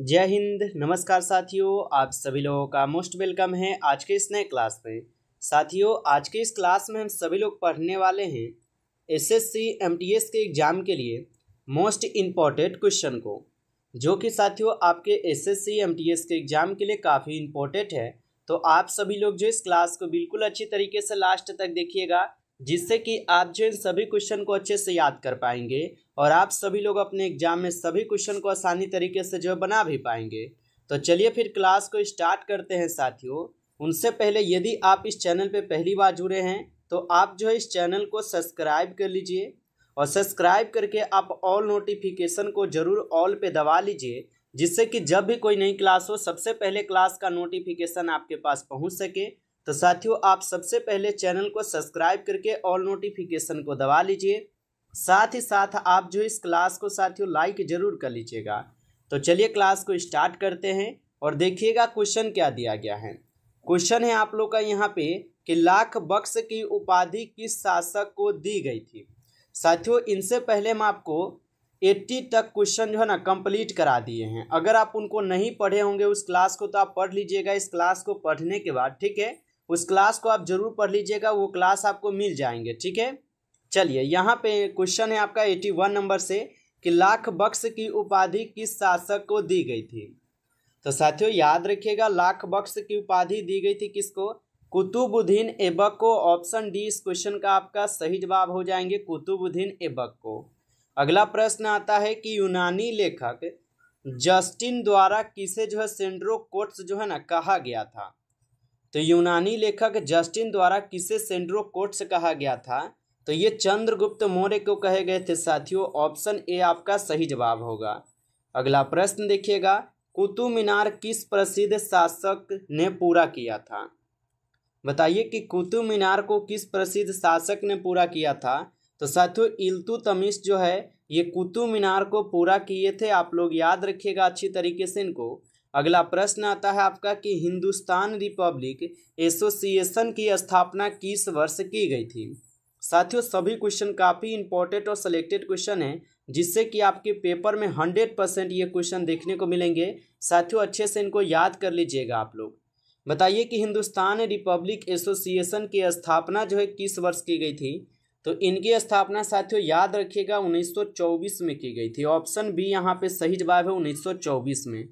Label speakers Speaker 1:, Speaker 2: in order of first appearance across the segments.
Speaker 1: जय हिंद। नमस्कार साथियों, आप सभी लोगों का मोस्ट वेलकम है आज के इस नए क्लास में। साथियों, आज के इस क्लास में हम सभी लोग पढ़ने वाले हैं एसएससी एमटीएस के एग्ज़ाम के लिए मोस्ट इम्पॉर्टेंट क्वेश्चन को, जो कि साथियों आपके एसएससी एमटीएस के एग्ज़ाम के लिए काफ़ी इम्पोर्टेंट है। तो आप सभी लोग जो इस क्लास को बिल्कुल अच्छी तरीके से लास्ट तक देखिएगा, जिससे कि आप जो इन सभी क्वेश्चन को अच्छे से याद कर पाएंगे और आप सभी लोग अपने एग्जाम में सभी क्वेश्चन को आसानी तरीके से जो बना भी पाएंगे। तो चलिए फिर क्लास को स्टार्ट करते हैं साथियों। उनसे पहले यदि आप इस चैनल पे पहली बार जुड़े हैं तो आप जो है इस चैनल को सब्सक्राइब कर लीजिए और सब्सक्राइब करके आप ऑल नोटिफिकेशन को ज़रूर ऑल पे दबा लीजिए, जिससे कि जब भी कोई नई क्लास हो सबसे पहले क्लास का नोटिफिकेशन आपके पास पहुंच सके। तो साथियों, आप सबसे पहले चैनल को सब्सक्राइब करके ऑल नोटिफिकेशन को दबा लीजिए। साथ ही साथ आप जो इस क्लास को साथियों लाइक जरूर कर लीजिएगा। तो चलिए क्लास को स्टार्ट करते हैं और देखिएगा क्वेश्चन क्या दिया गया है। क्वेश्चन है आप लोग का यहाँ पे कि लाख बक्स की उपाधि किस शासक को दी गई थी। साथियों, इनसे पहले हम आपको 80 तक क्वेश्चन जो है ना कंप्लीट करा दिए हैं। अगर आप उनको नहीं पढ़े होंगे उस क्लास को तो आप पढ़ लीजिएगा। इस क्लास को पढ़ने के बाद, ठीक है, उस क्लास को आप जरूर पढ़ लीजिएगा, वो क्लास आपको मिल जाएंगे, ठीक है। चलिए, यहाँ पे क्वेश्चन है आपका 81 नंबर से कि लाख बक्स की उपाधि किस शासक को दी गई थी। तो साथियों याद रखिएगा, लाख बक्स की उपाधि दी गई थी किसको? कुतुबुद्दीन ऐबक को। ऑप्शन डी इस क्वेश्चन का आपका सही जवाब हो जाएंगे, कुतुबुद्दीन ऐबक को। अगला प्रश्न आता है कि यूनानी लेखक जस्टिन द्वारा किसे जो है सेंड्रो कोट्स जो है ना कहा गया था। तो यूनानी लेखक जस्टिन द्वारा किसे सेंड्रो कोट्स कहा गया था? तो ये चंद्रगुप्त मौर्य को कहे गए थे साथियों। ऑप्शन ए आपका सही जवाब होगा। अगला प्रश्न देखिएगा, कुतुब मीनार किस प्रसिद्ध शासक ने पूरा किया था? बताइए कि कुतुब मीनार को किस प्रसिद्ध शासक ने पूरा किया था। तो साथियों इल्तुतमिश जो है ये कुतुब मीनार को पूरा किए थे। आप लोग याद रखिएगा अच्छी तरीके से इनको। अगला प्रश्न आता है आपका कि हिंदुस्तान रिपब्लिक एसोसिएशन की स्थापना किस वर्ष की गई थी। साथियों सभी क्वेश्चन काफ़ी इंपॉर्टेंट और सिलेक्टेड क्वेश्चन है, जिससे कि आपके पेपर में 100% ये क्वेश्चन देखने को मिलेंगे। साथियों अच्छे से इनको याद कर लीजिएगा आप लोग। बताइए कि हिंदुस्तान रिपब्लिक एसोसिएशन की स्थापना जो है किस वर्ष की गई थी। तो इनकी स्थापना साथियों याद रखिएगा 1924 में की गई थी। ऑप्शन बी यहाँ पे सही जवाब है, 1924 में।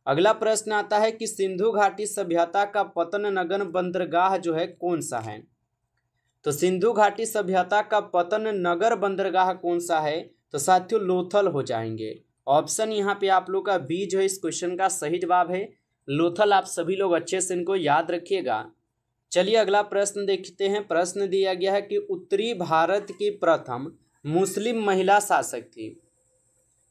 Speaker 1: अगला प्रश्न आता है कि सिंधु घाटी सभ्यता का पतन नगर बंदरगाह जो है कौन सा है। तो सिंधु घाटी सभ्यता का पतन नगर बंदरगाह कौन सा है। तो साथियों लोथल हो जाएंगे। ऑप्शन यहाँ पे आप लोग का बी जो है इस क्वेश्चन का सही जवाब है, लोथल। आप सभी लोग अच्छे से इनको याद रखिएगा। चलिए अगला प्रश्न देखते हैं। प्रश्न दिया गया है कि उत्तरी भारत की प्रथम मुस्लिम महिला शासक थी।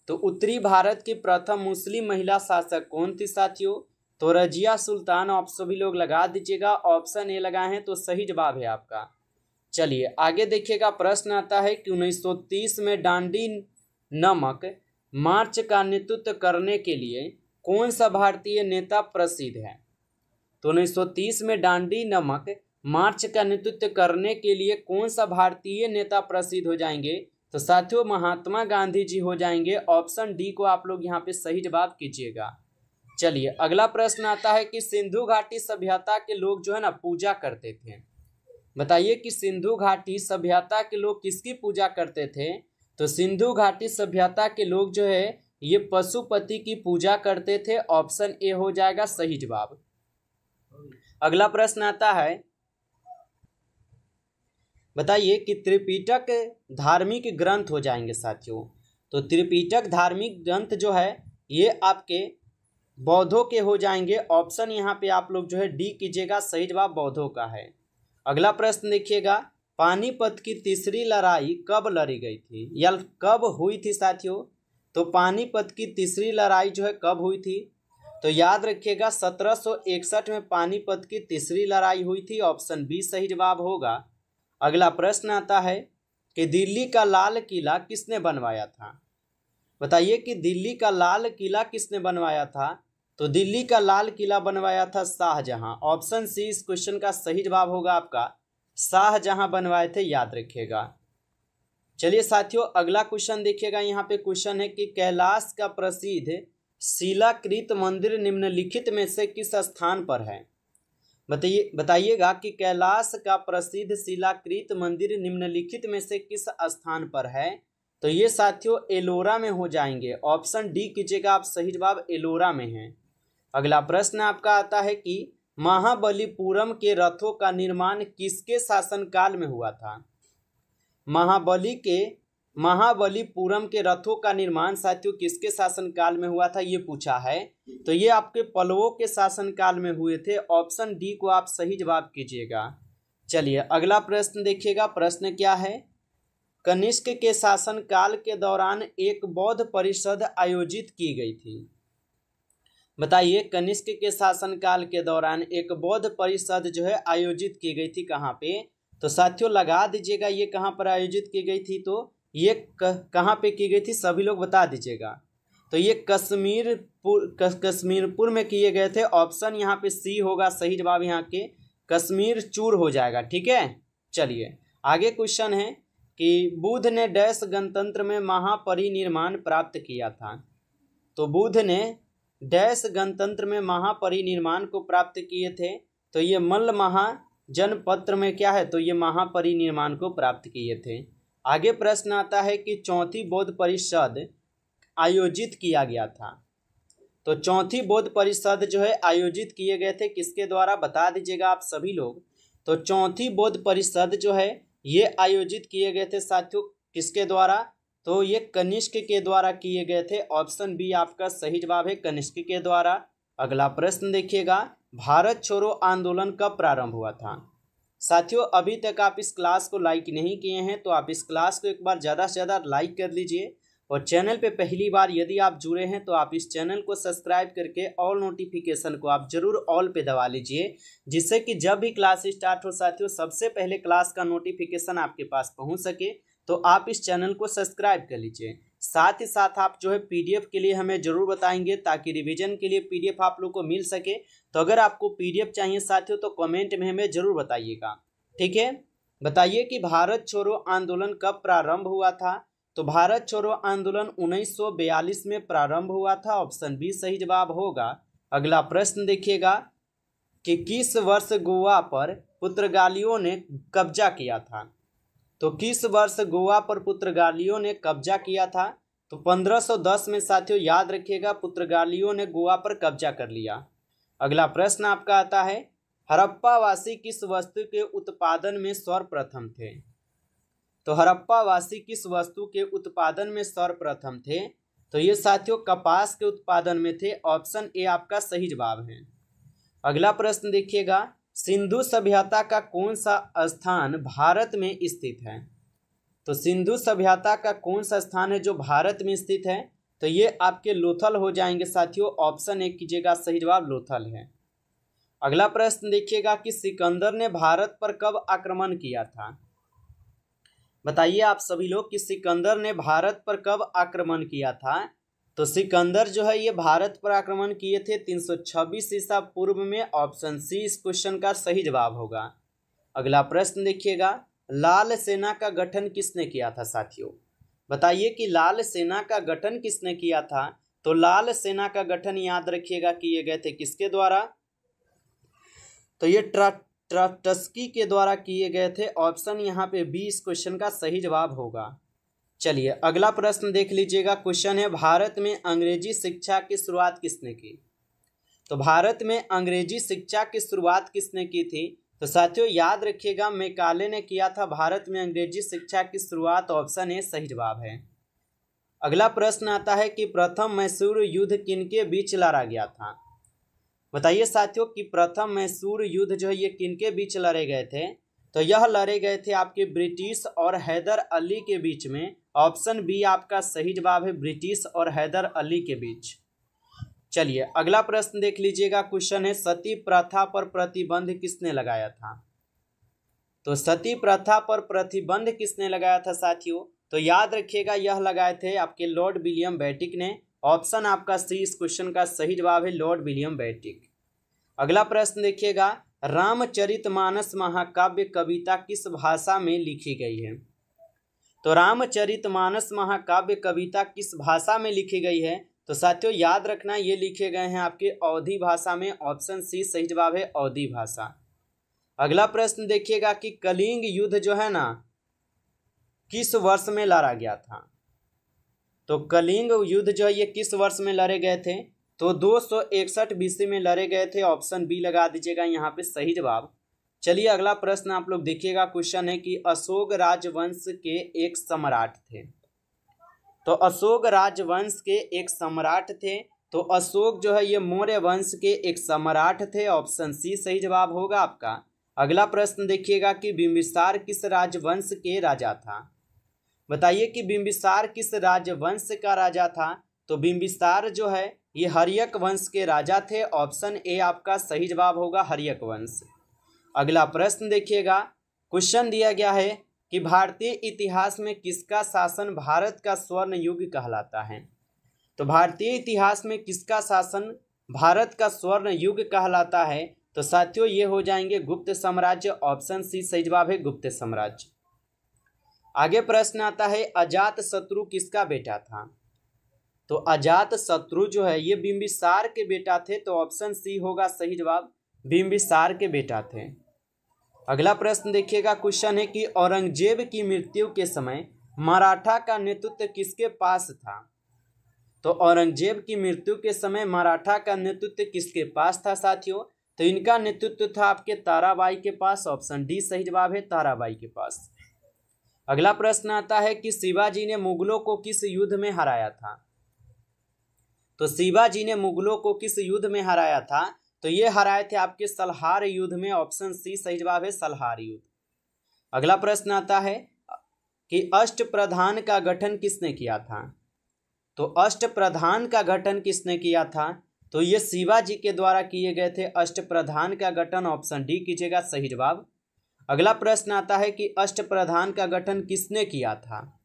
Speaker 1: तो उत्तरी भारत की प्रथम मुस्लिम महिला शासक कौन थी साथियों? तो रजिया सुल्तान। आप सभी लोग लगा दीजिएगा, ऑप्शन ए लगाए हैं तो सही जवाब है आपका। चलिए आगे देखिएगा। प्रश्न आता है कि 1930 में दांडी नमक मार्च का नेतृत्व करने के लिए कौन सा भारतीय नेता प्रसिद्ध है। तो 1930 में दांडी नमक मार्च का नेतृत्व करने के लिए कौन सा भारतीय नेता प्रसिद्ध हो जाएंगे। तो साथियों महात्मा गांधी जी हो जाएंगे। ऑप्शन डी को आप लोग यहाँ पे सही जवाब कीजिएगा। चलिए अगला प्रश्न आता है कि सिंधु घाटी सभ्यता के लोग जो है ना पूजा करते थे। बताइए कि सिंधु घाटी सभ्यता के लोग किसकी पूजा करते थे। तो सिंधु घाटी सभ्यता के लोग जो है ये पशुपति की पूजा करते थे। ऑप्शन ए हो जाएगा सही जवाब। अगला प्रश्न आता है, बताइए कि त्रिपिटक धार्मिक ग्रंथ हो जाएंगे साथियों। तो त्रिपिटक धार्मिक ग्रंथ जो है ये आपके बौद्धों के हो जाएंगे। ऑप्शन यहाँ पे आप लोग जो है डी कीजिएगा, सही जवाब बौद्धों का है। अगला प्रश्न देखिएगा, पानीपत की तीसरी लड़ाई कब लड़ी गई थी या कब हुई थी साथियों। तो पानीपत की तीसरी लड़ाई जो है कब हुई थी। तो याद रखिएगा 1761 में पानीपत की तीसरी लड़ाई हुई थी। ऑप्शन बी सही जवाब होगा। अगला प्रश्न आता है कि दिल्ली का लाल किला किसने बनवाया था। बताइए कि दिल्ली का लाल किला किसने बनवाया था। तो दिल्ली का लाल किला बनवाया था शाहजहां। ऑप्शन सी इस क्वेश्चन का सही जवाब होगा आपका, शाहजहां बनवाए थे, याद रखिएगा। चलिए साथियों अगला क्वेश्चन देखिएगा। यहाँ पे क्वेश्चन है कि कैलाश का प्रसिद्ध शिलाकृत मंदिर निम्नलिखित में से किस स्थान पर है? बताइएगा कि कैलाश का प्रसिद्ध शिलाकृत मंदिर निम्नलिखित में से किस स्थान पर है? तो ये साथियों एलोरा में हो जाएंगे। ऑप्शन डी कीजिएगा आप, सही जवाब एलोरा में है। अगला प्रश्न आपका आता है कि महाबलीपुरम के रथों का निर्माण किसके शासनकाल में हुआ था? महाबलीपुरम के रथों का निर्माण साथियों किसके शासनकाल में हुआ था, ये पूछा है। तो ये आपके पल्लवों के शासनकाल में हुए थे। ऑप्शन डी को आप सही जवाब कीजिएगा। चलिए अगला प्रश्न देखिएगा। प्रश्न क्या है? कनिष्क के शासनकाल के दौरान एक बौद्ध परिषद आयोजित की गई थी। बताइए, कनिष्क के शासनकाल के दौरान एक बौद्ध परिषद जो है आयोजित की गई थी, कहाँ पे? तो साथियों लगा दीजिएगा ये कहाँ पर आयोजित की गई थी। तो ये कहाँ पे की गई थी, सभी लोग बता दीजिएगा। तो ये कश्मीरपुर में किए गए थे। ऑप्शन यहाँ पे सी होगा सही जवाब, यहाँ के कश्मीर चूर हो जाएगा। ठीक है, चलिए आगे क्वेश्चन है कि बुद्ध ने डैश गणतंत्र में महापरिनिर्वाण प्राप्त किया था। तो बुद्ध ने डैश गणतंत्र में महापरिनिर्वाण को प्राप्त किए थे। तो ये मल्ल महाजनपत्र में क्या है, तो ये महापरिनिर्वाण को प्राप्त किए थे। आगे प्रश्न आता है कि चौथी बौद्ध परिषद आयोजित किया गया था। तो चौथी बौद्ध परिषद जो है आयोजित किए गए थे किसके द्वारा, बता दीजिएगा आप सभी लोग। तो चौथी बौद्ध परिषद जो है ये आयोजित किए गए थे साथियों किसके द्वारा, तो ये कनिष्क के द्वारा किए गए थे। ऑप्शन बी आपका सही जवाब है, कनिष्क के द्वारा। अगला प्रश्न देखिएगा, भारत छोड़ो आंदोलन कब प्रारंभ हुआ था? साथियों अभी तक आप इस क्लास को लाइक नहीं किए हैं तो आप इस क्लास को एक बार ज़्यादा से ज़्यादा लाइक कर लीजिए, और चैनल पे पहली बार यदि आप जुड़े हैं तो आप इस चैनल को सब्सक्राइब करके ऑल नोटिफिकेशन को आप जरूर ऑल पे दबा लीजिए, जिससे कि जब भी क्लास स्टार्ट हो साथियों सबसे पहले क्लास का नोटिफिकेशन आपके पास पहुंच सके। तो आप इस चैनल को सब्सक्राइब कर लीजिए। साथ ही साथ आप जो है पीडीएफ के लिए हमें जरूर बताएंगे, ताकि रिवीजन के लिए पीडीएफ आप लोग को मिल सके। तो अगर आपको पीडीएफ चाहिए साथियों तो कमेंट में हमें जरूर बताइएगा। ठीक है, बताइए कि भारत छोड़ो आंदोलन कब प्रारंभ हुआ था? तो भारत छोड़ो आंदोलन 1942 में प्रारंभ हुआ था। ऑप्शन बी सही जवाब होगा। अगला प्रश्न देखिएगा कि किस वर्ष गोवा पर पुर्तगालियों ने कब्जा किया था? तो किस वर्ष गोवा पर पुर्तगालियों ने कब्जा किया था? तो 1510 में साथियों याद रखिएगा, पुर्तगालियों ने गोवा पर कब्जा कर लिया। अगला प्रश्न आपका आता है, हड़प्पावासी किस वस्तु के उत्पादन में सर्वप्रथम थे? तो हड़प्पावासी किस वस्तु के उत्पादन में सर्वप्रथम थे? तो ये साथियों कपास के उत्पादन में थे। ऑप्शन ए आपका सही जवाब है। अगला प्रश्न देखिएगा, सिंधु सभ्यता का कौन सा स्थान भारत में स्थित है? तो सिंधु सभ्यता का कौन सा स्थान है जो भारत में स्थित है? तो ये आपके लोथल हो जाएंगे साथियों। ऑप्शन ए कीजिएगा, सही जवाब लोथल है। अगला प्रश्न देखिएगा कि सिकंदर ने भारत पर कब आक्रमण किया था? बताइए आप सभी लोग कि सिकंदर ने भारत पर कब आक्रमण किया था? तो सिकंदर जो है ये भारत पर आक्रमण किए थे 326 ईसा पूर्व में। ऑप्शन सी इस क्वेश्चन का सही जवाब होगा। अगला प्रश्न देखिएगा, लाल सेना का गठन किसने किया था साथियों? बताइए कि लाल सेना का गठन किसने किया था? तो लाल सेना का गठन याद रखिएगा किए गए थे किसके द्वारा? तो ये ट्रॉट्स्की के द्वारा किए गए थे। ऑप्शन यहाँ पे बी इस क्वेश्चन का सही जवाब होगा। चलिए अगला प्रश्न देख लीजिएगा। क्वेश्चन है, भारत में अंग्रेजी शिक्षा की शुरुआत किसने की? तो भारत में अंग्रेजी शिक्षा की शुरुआत किसने की थी? तो साथियों याद रखिएगा मैकाले ने किया था भारत में अंग्रेजी शिक्षा की शुरुआत। ऑप्शन ए सही जवाब है। अगला प्रश्न आता है कि प्रथम मैसूर युद्ध किनके बीच लड़ा गया था? बताइए साथियों कि प्रथम मैसूर युद्ध जो है ये किनके बीच लड़े गए थे? तो यह लड़े गए थे आपके ब्रिटिश और हैदर अली के बीच में। ऑप्शन बी आपका सही जवाब है, ब्रिटिश और हैदर अली के बीच। चलिए अगला प्रश्न देख लीजिएगा। क्वेश्चन है, सती प्रथा पर प्रतिबंध किसने लगाया था? तो सती प्रथा पर प्रतिबंध किसने लगाया था साथियों? तो याद रखिएगा यह लगाए थे आपके लॉर्ड विलियम बेटिक ने। ऑप्शन आपका सी इस क्वेश्चन का सही जवाब है, लॉर्ड विलियम बेटिक। अगला प्रश्न देखिएगा, रामचरितमानस महाकाव्य कविता किस भाषा में लिखी गई है? तो रामचरितमानस महाकाव्य कविता किस भाषा में लिखी गई है? तो साथियों याद रखना ये लिखे गए हैं आपके अवधी भाषा में, ऑप्शन सी सही जवाब है अवधी भाषा। अगला प्रश्न देखिएगा कि कलिंग युद्ध जो है ना किस वर्ष में लड़ा गया था। तो कलिंग युद्ध जो है ये किस वर्ष में लड़े गए थे, तो 261 BC में लड़े गए थे, ऑप्शन बी लगा दीजिएगा यहाँ पे सही जवाब। चलिए अगला प्रश्न आप लोग देखिएगा, क्वेश्चन है कि अशोक राजवंश के एक सम्राट थे। तो अशोक राजवंश के एक सम्राट थे, तो अशोक जो है ये मौर्य वंश के एक सम्राट थे, ऑप्शन सी सही जवाब होगा आपका। अगला प्रश्न देखिएगा कि बिंबिसार किस राजवंश के राजा था। बताइए कि बिंबिसार किस राजवंश का राजा था। तो बिंबिसार जो है ये हर्यक वंश के राजा थे, ऑप्शन ए आपका सही जवाब होगा हर्यक वंश। अगला प्रश्न देखिएगा, क्वेश्चन दिया गया है कि भारतीय इतिहास में किसका शासन भारत का स्वर्ण युग कहलाता है। तो भारतीय इतिहास में किसका शासन भारत का स्वर्ण युग कहलाता है। तो साथियों ये हो जाएंगे गुप्त साम्राज्य, ऑप्शन सी सही जवाब है गुप्त साम्राज्य। आगे प्रश्न आता है अजात शत्रु किसका बेटा था। तो अजात शत्रु जो है ये बिंबिसार के बेटा थे, तो ऑप्शन सी होगा सही जवाब, बिंबिसार के बेटा थे। अगला प्रश्न देखिएगा, क्वेश्चन है कि औरंगजेब की मृत्यु के समय मराठा का नेतृत्व किसके पास था। तो औरंगजेब की मृत्यु के समय मराठा का नेतृत्व किसके पास था साथियों। तो इनका नेतृत्व था आपके ताराबाई के पास, ऑप्शन डी सही जवाब है ताराबाई के पास। अगला प्रश्न आता है कि शिवाजी ने मुगलों को किस युद्ध में हराया था। तो शिवाजी ने मुगलों को किस युद्ध में हराया था। तो ये हराए थे आपके सलहार युद्ध में, ऑप्शन सी सही जवाब है सलहार युद्ध। अगला प्रश्न आता है कि अष्टप्रधान का गठन किसने किया था। तो अष्टप्रधान का गठन किसने किया था। तो ये शिवाजी के द्वारा किए गए थे अष्टप्रधान का गठन, ऑप्शन डी कीजिएगा सही जवाब। अगला प्रश्न आता है कि अष्टप्रधान का गठन किसने किया था।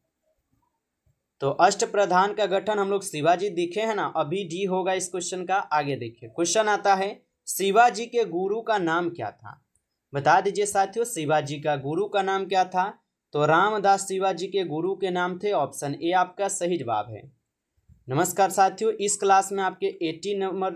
Speaker 1: तो अष्टप्रधान का गठन हम लोग शिवाजी दिखे हैं ना, अभी डी होगा इस क्वेश्चन का। आगे देखिए क्वेश्चन आता है शिवाजी के गुरु का नाम क्या था। बता दीजिए साथियों शिवाजी का गुरु का नाम क्या था। तो रामदास शिवाजी के गुरु के नाम थे, ऑप्शन ए आपका सही जवाब है। नमस्कार साथियों, इस क्लास में आपके 81 नंबर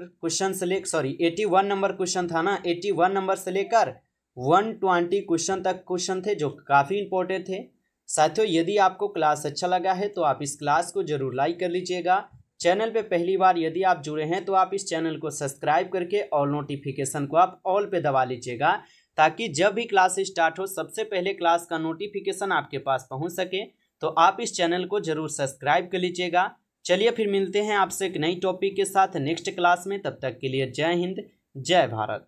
Speaker 1: क्वेश्चन था ना, 81 नंबर से लेकर 120 क्वेश्चन तक क्वेश्चन थे जो काफ़ी इंपॉर्टेंट थे। साथियों यदि आपको क्लास अच्छा लगा है तो आप इस क्लास को जरूर लाइक कर लीजिएगा। चैनल पे पहली बार यदि आप जुड़े हैं तो आप इस चैनल को सब्सक्राइब करके और नोटिफिकेशन को आप ऑल पे दबा लीजिएगा, ताकि जब भी क्लास स्टार्ट हो सबसे पहले क्लास का नोटिफिकेशन आपके पास पहुंच सके। तो आप इस चैनल को जरूर सब्सक्राइब कर लीजिएगा। चलिए फिर मिलते हैं आपसे एक नई टॉपिक के साथ नेक्स्ट क्लास में, तब तक के लिए जय हिंद जय भारत।